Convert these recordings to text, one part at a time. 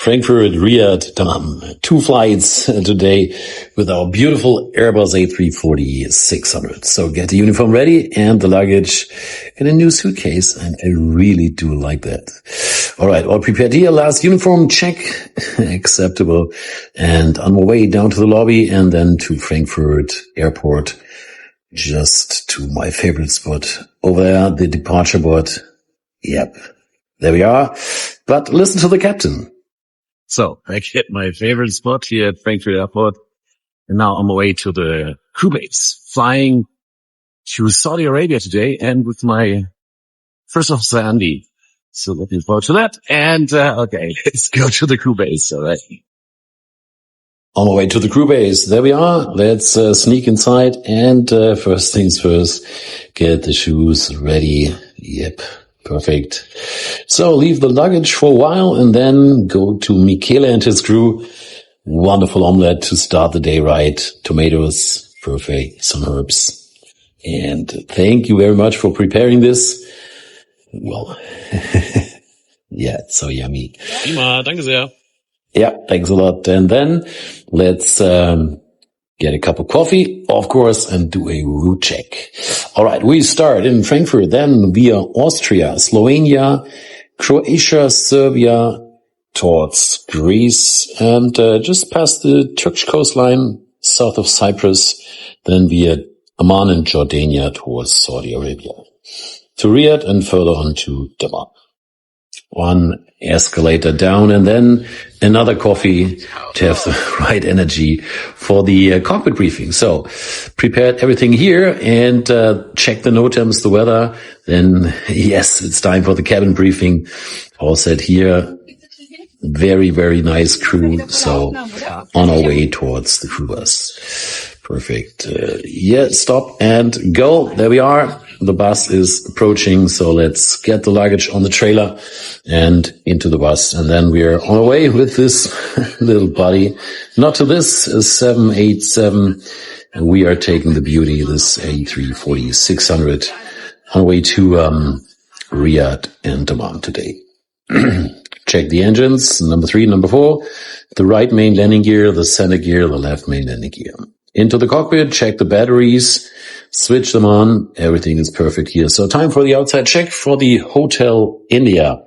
Frankfurt, Riyadh Dammam. 2 flights today with our beautiful Airbus A340-600. So get the uniform ready and the luggage in a new suitcase, and I really do like that. All right, all prepared here. Last uniform check, acceptable. And on my way down to the lobby and then to Frankfurt Airport, just to my favorite spot over there, the departure board. Yep, there we are. But listen to the captain. So I get my favorite spot here at Frankfurt Airport, and now on my way to the crew base, flying to Saudi Arabia today, and with my First Officer Andi. So looking forward to that. And okay, let's go to the crew base. All right. On my way to the crew base, there we are. Let's sneak inside, and first things first, get the shoes ready. Yep. Perfect. So leave the luggage for a while and then go to Michele and his crew. Wonderful omelette to start the day right. Tomatoes, perfect, some herbs. And thank you very much for preparing this. Well, yeah, it's so yummy. Prima, danke sehr. Yeah, thanks a lot. And then let's get a cup of coffee, of course, and do a route check. All right, we start in Frankfurt, then via Austria, Slovenia, Croatia, Serbia, towards Greece, and just past the Turkish coastline, south of Cyprus, then via Amman and Jordania towards Saudi Arabia, to Riyadh and further on to Dammam. One escalator down and then another coffee to have the right energy for the cockpit briefing. So prepared everything here and check the NOTAMs, the weather. Then yes, it's time for the cabin briefing. All set here. Very, very nice crew. So on our way towards the crew bus. Perfect. Yeah, stop and go. There we are. The bus is approaching, so let's get the luggage on the trailer and into the bus. And then we're on our way with this little buddy. Not to this 787. And we are taking the beauty, this A340-600, on our way to Riyadh and Dammam today. Check the engines, number 3, number 4, the right main landing gear, the center gear, the left main landing gear. Into the cockpit, check the batteries, switch them on. Everything is perfect here. So time for the outside check for the Hotel India.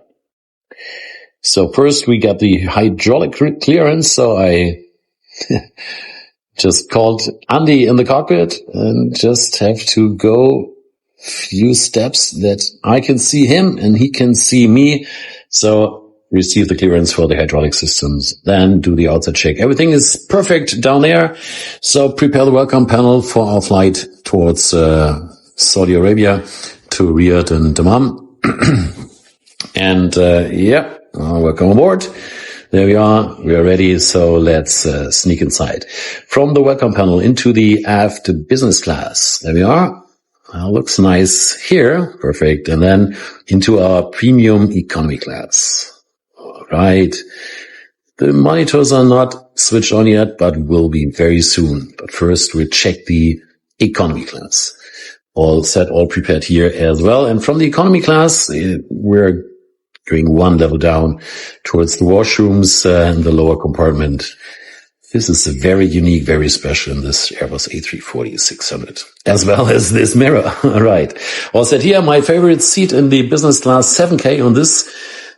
So first we got the hydraulic clearance. So I just called Andi in the cockpit and just have to go few steps that I can see him and he can see me. So receive the clearance for the hydraulic systems, then do the outside check. Everything is perfect down there. So prepare the welcome panel for our flight towards Saudi Arabia to Riyadh and Dammam. And welcome aboard. There we are. We are ready. So let's sneak inside. From the welcome panel into the aft business class. There we are. Looks nice here. Perfect. And then into our premium economy class. Right. The monitors are not switched on yet, but will be very soon. But first we'll check the economy class. All set, all prepared here as well. And from the economy class, we're going one level down towards the washrooms in the lower compartment. This is very unique, very special in this Airbus A340-600, as well as this mirror. All right. All set here. My favorite seat in the business class, 7K on this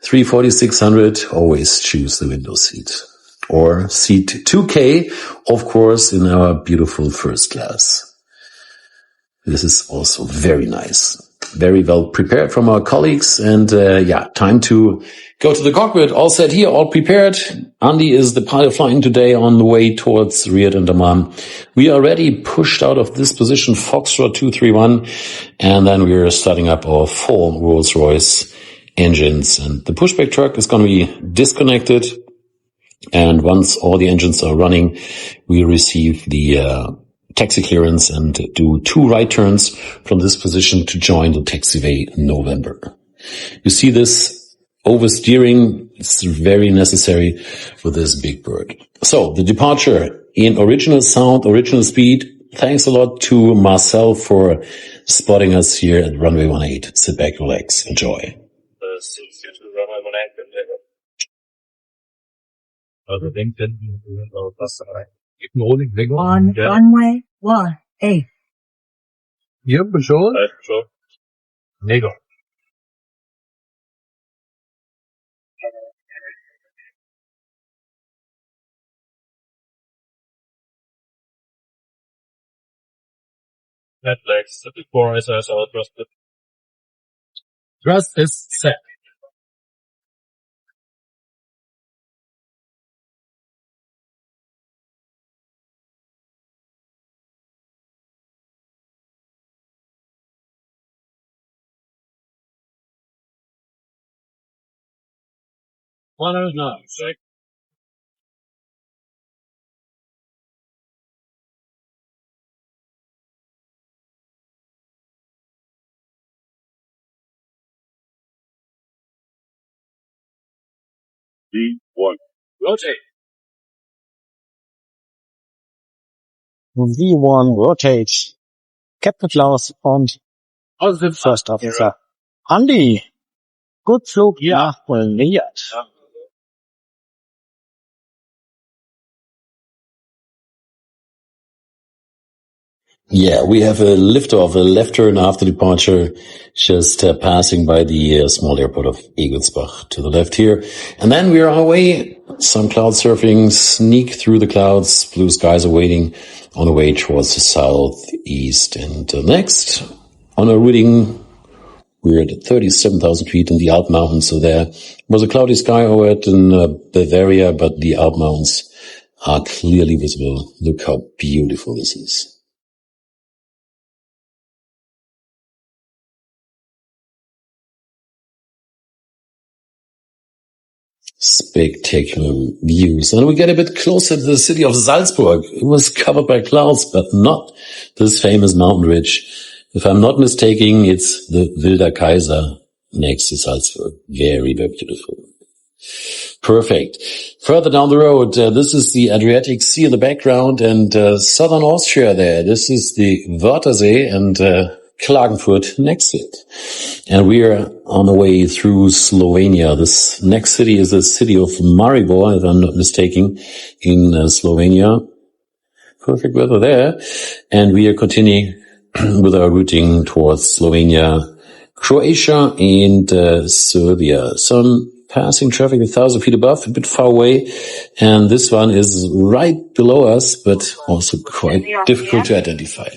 340-600, always choose the window seat. Or seat 2K, of course, in our beautiful first class. This is also very nice. Very well prepared from our colleagues. And time to go to the cockpit. All set here, all prepared. Andi is the pilot flying today on the way towards Riyadh and Dammam. We are already pushed out of this position, Foxtrot 231. And then we are starting up our 4 Rolls-Royce engines, and the pushback truck is going to be disconnected, and once all the engines are running, we receive the taxi clearance and do 2 right turns from this position to join the taxiway in November. You see this oversteering, it's very necessary for this big bird. So the departure in original sound, original speed. Thanks a lot to Marcel for spotting us here at Runway 18. Sit back, relax, enjoy. On runway 18. Ja, schon. Mega. Thrust is set. V1. Rotate. V1 rotate. Captain Klaus und Positive First Officer Andi. Gut Flug nach Riyadh. Yeah, we have a liftoff, a left turn after departure, just passing by the small airport of Egelsbach to the left here. And then we are on our way, some cloud surfing, sneak through the clouds, blue skies are waiting on our way towards the southeast. And next, on our routing, we're at 37,000 feet in the Alp Mountains. So there was a cloudy sky over it in Bavaria, but the Alp Mountains are clearly visible. Look how beautiful this is. Spectacular views. And we get a bit closer to the city of Salzburg. It was covered by clouds, but not this famous mountain ridge. If I'm not mistaken, it's the Wilder Kaiser next to Salzburg. Very, very beautiful. Perfect. Further down the road, this is the Adriatic Sea in the background and southern Austria there. This is the Wörthersee and Klagenfurt next to it. And we are on the way through Slovenia. This next city is the city of Maribor, if I'm not mistaken, in Slovenia. Perfect weather there. And we are continuing with our routing towards Slovenia, Croatia, and Serbia. Some passing traffic 1,000 feet above, a bit far away. And this one is right below us, but also quite difficult to identify.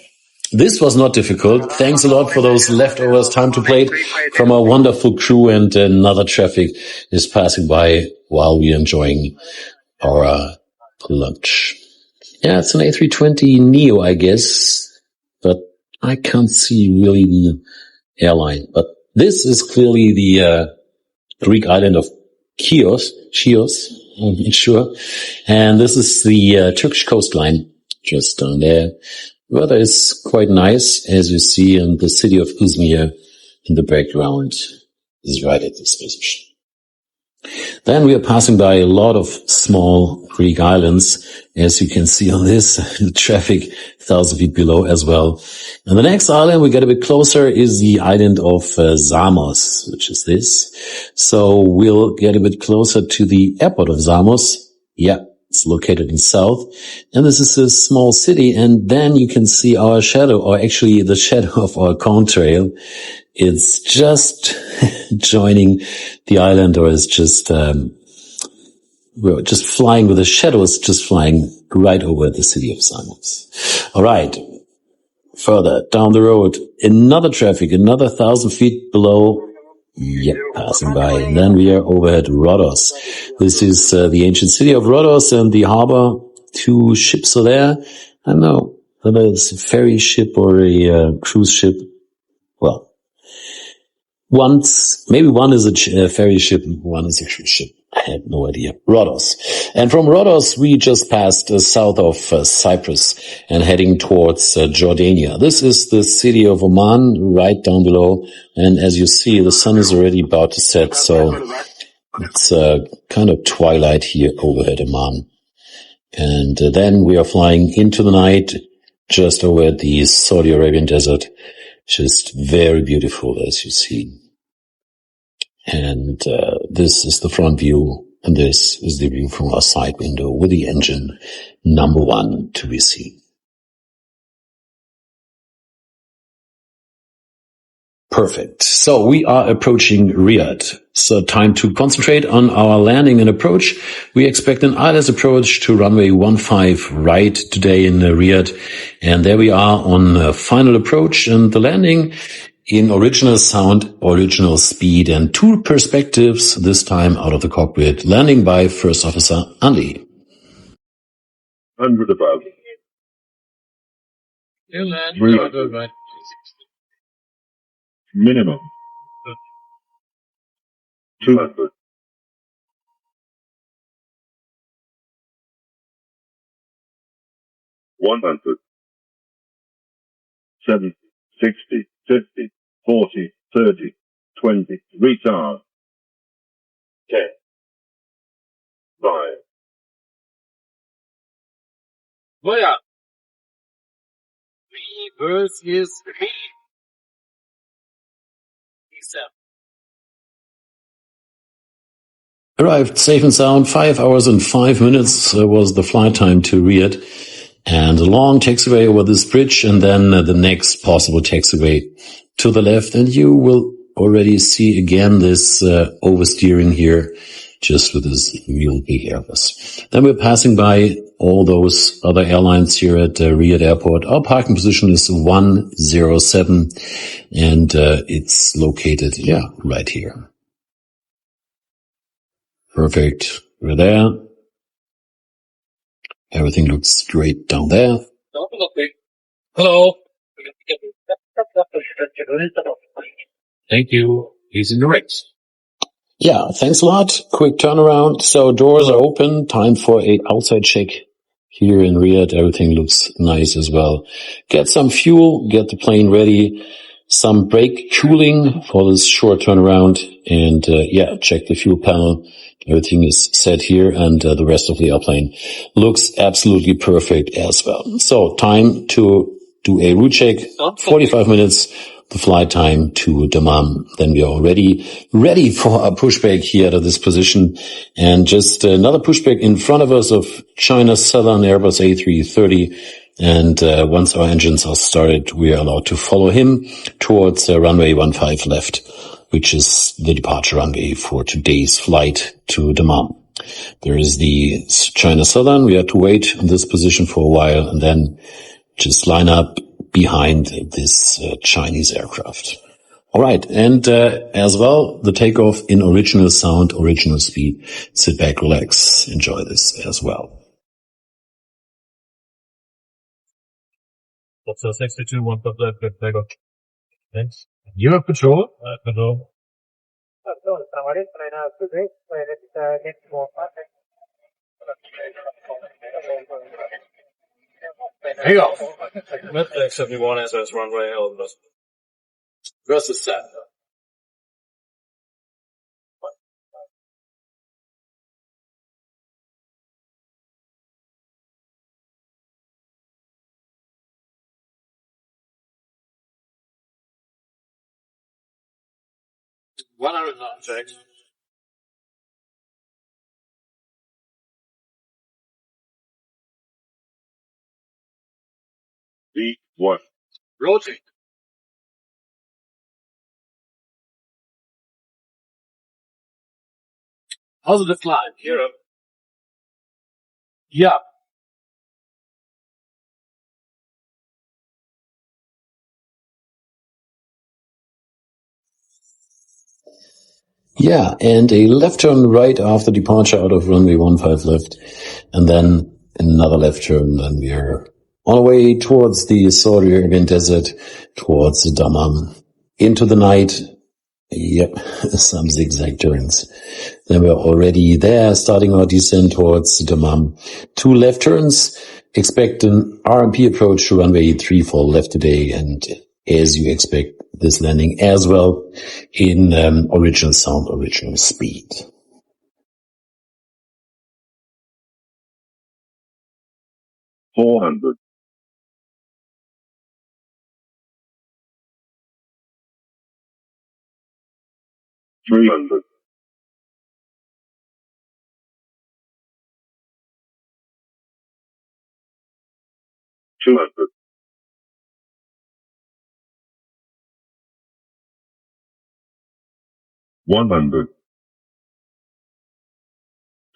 This was not difficult. Thanks a lot for those leftovers, time to play from our wonderful crew, and another traffic is passing by while we're enjoying our lunch. Yeah, it's an A320neo, I guess, but I can't see really the airline. But this is clearly the Greek island of Chios, I'm not sure. And this is the Turkish coastline just down there. Weather is quite nice, as you see, and the city of Izmir in the background is right at this position. Then we are passing by a lot of small Greek islands, as you can see on this, the traffic 1,000 feet below as well. And the next island we get a bit closer is the island of Samos, which is this. So we'll get a bit closer to the airport of Samos. Yeah. It's located in south, and this is a small city, and then you can see our shadow, or actually the shadow of our contrail. It's just joining the island, or it's just, we're just flying with the shadow. It's just flying right over the city of Samos. All right. Further down the road, another traffic, another 1,000 feet below. Yep, passing by. And then we are over at Rhodos. This is the ancient city of Rhodos and the harbor. 2 ships are there. I don't know whether it's a ferry ship or a cruise ship. Well, maybe one is a ferry ship and one is a cruise ship. I had no idea. Rhodos. And from Rhodos, we just passed south of Cyprus and heading towards Jordania. This is the city of Oman, right down below. And as you see, the sun is already about to set, so it's kind of twilight here over at Oman. And then we are flying into the night, just over at the Saudi Arabian desert. Just very beautiful, as you see. And this is the front view And this is the view from our side window with the engine number 1 to be seen. Perfect. So we are approaching Riyadh. So time to concentrate on our landing and approach. We expect an ILS approach to runway 15 right today in Riyadh. And there we are on final approach, and the landing in original sound, original speed, and 2 perspectives, this time out of the cockpit, landing by First Officer Andi. 100 above. You land. 300. Right. Minimum. 200. 100. 70, 60, 50, 40, 30, 20. Retard. 10. 5. Oh ja. Versus Arrived safe and sound, 5 hours and 5 minutes was the flight time to Riyadh. And a long taxiway over this bridge, and then the next possible taxiway to the left. And you will already see again this oversteering here, just with this real big Airbus. Then we're passing by all those other airlines here at Riyadh Airport. Our parking position is 107, and it's located, right here. Perfect. We're there. Everything looks great down there. Hello. Thank you. He's in the race. Yeah, thanks a lot. Quick turnaround. So doors are open. Time for a outside check here in Riyadh. Everything looks nice as well. Get some fuel, get the plane ready, some brake cooling for this short turnaround, and check the fuel panel. Everything is set here, and the rest of the airplane looks absolutely perfect as well. So time to do a route check. 45 minutes. The flight time to Dammam. Then we are already ready for a pushback here to this position. And just another pushback in front of us of China's Southern Airbus A330. And once our engines are started, we are allowed to follow him towards runway 15 left, which is the departure runway for today's flight to Dammam. There is the China Southern. We have to wait in this position for a while and then just line up behind this Chinese aircraft. All right. And as well, the takeoff in original sound, original speed. Sit back, relax, enjoy this as well. So 62, 1 plus left, good takeoff. Thanks. You have control? Control. Here you go. Midflex 71 SS runway, Alps. Versus set. $100 checks. V1. Rotate. Positive climb. Here up. Yeah. Yeah, and a left turn right after departure out of runway 15 left, and then another left turn. Then we are on our way towards the Saudi Arabian desert, towards Dammam, into the night. Yep, some zigzag turns. Then we're already there, starting our descent towards Dammam. 2 left turns. Expect an RMP approach to runway 34 left today, and as you expect, this landing as well in original sound, original speed. $400. 300. 200. $100.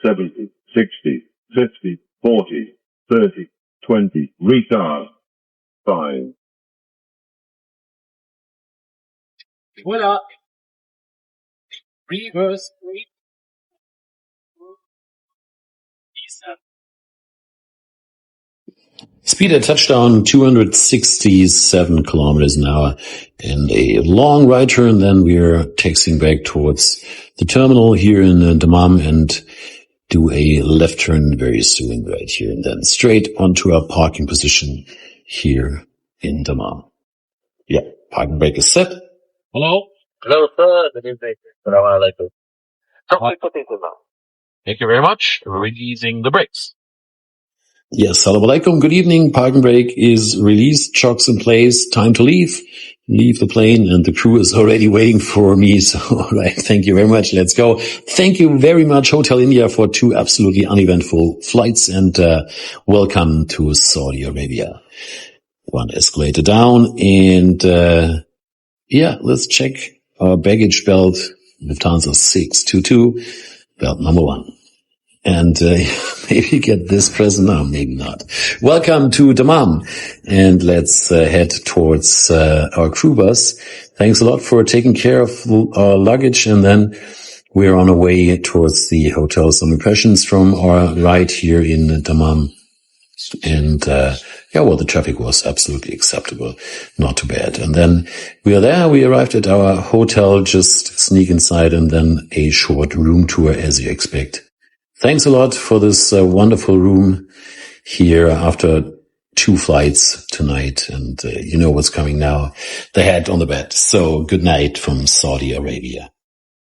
70, 60, 50, 40, 30, 20, retard. 5. Voilà. Reverse 3. Speed at touchdown, 267 kilometers an hour, and a long right turn. Then we're taxiing back towards the terminal here in Dammam and do a left turn very soon right here, and then straight onto our parking position here in Dammam. Yeah, parking brake is set. Hello. Hello, sir. Good evening. Assalamu alaikum. Thank you very much. Releasing the brakes. Yes, salam alaikum. Good evening. Parking brake is released. Chocks in place. Time to leave. Leave the plane, and the crew is already waiting for me. So, all right. Thank you very much. Let's go. Thank you very much, Hotel India, for 2 absolutely uneventful flights, and welcome to Saudi Arabia. 1 escalator down, and yeah, let's check our baggage belt. Lufthansa 622, belt number 1. And maybe get this present now, maybe not. Welcome to Dammam, and let's head towards our crew bus. Thanks a lot for taking care of our luggage, and then we're on our way towards the hotel. Some impressions from our ride here in Dammam. And yeah, well, the traffic was absolutely acceptable, not too bad. And then we are there. We arrived at our hotel, just sneak inside, and then a short room tour as you expect. Thanks a lot for this wonderful room here after 2 flights tonight. And you know what's coming now. The head on the bed. So good night from Saudi Arabia.